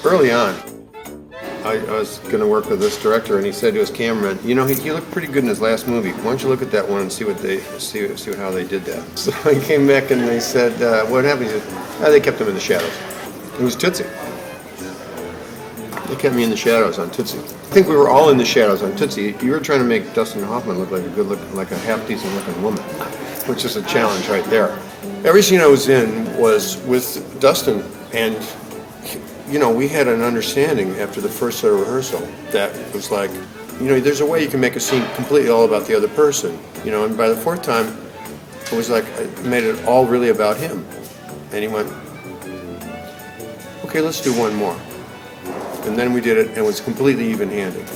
Early on, I was going to work with this director, and he said to his cameraman, "You know, he looked pretty good in his last movie. Why don't you look at that one and see how they did that?" So I came back and they said, "What happened?" He said, "They kept him in the shadows." It was Tootsie. They kept me in the shadows on Tootsie. I think we were all in the shadows on Tootsie. You were trying to make Dustin Hoffman look like a half decent looking woman, which is a challenge right there. Every scene I was in was with Dustin, and you know, we had an understanding after the first set of rehearsal that was like, you know, there's a way you can make a scene completely all about the other person, you know, and by the fourth time, it was like, I made it all really about him. And he went, "Okay, let's do one more." And then we did it, and it was completely even-handed,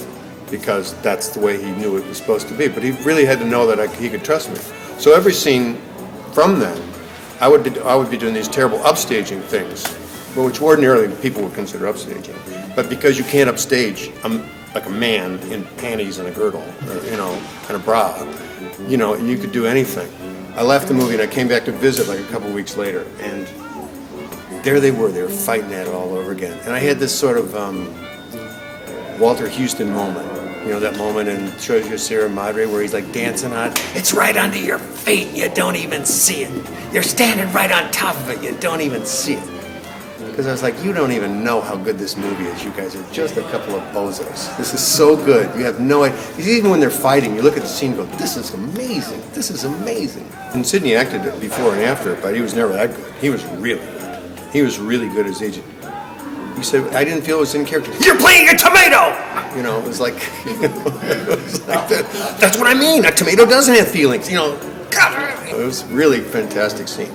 because that's the way he knew it was supposed to be. But he really had to know that he could trust me. So every scene from then, I would be doing these terrible upstaging things, which ordinarily people would consider upstaging. But because you can't upstage like a man in panties and a girdle, or, you know, and a bra, you know, you could do anything. I left the movie and I came back to visit like a couple weeks later, and there they were fighting at it all over again. And I had this sort of Walter Houston moment, you know, that moment in Sierra Madre where he's like dancing on it. It's right under your feet, you don't even see it. You're standing right on top of it, you don't even see it. Because I was like, you don't even know how good this movie is. You guys are just a couple of bozos. This is so good. You have no idea. Even when they're fighting, you look at the scene and go, this is amazing. This is amazing. And Sidney acted it before and after, but he was never that good. He was really good. He was really good as agent. He said, I didn't feel it was in character. You're playing a tomato! You know, it was like, it was like that. That's what I mean. A tomato doesn't have feelings. You know, it was really a fantastic scene.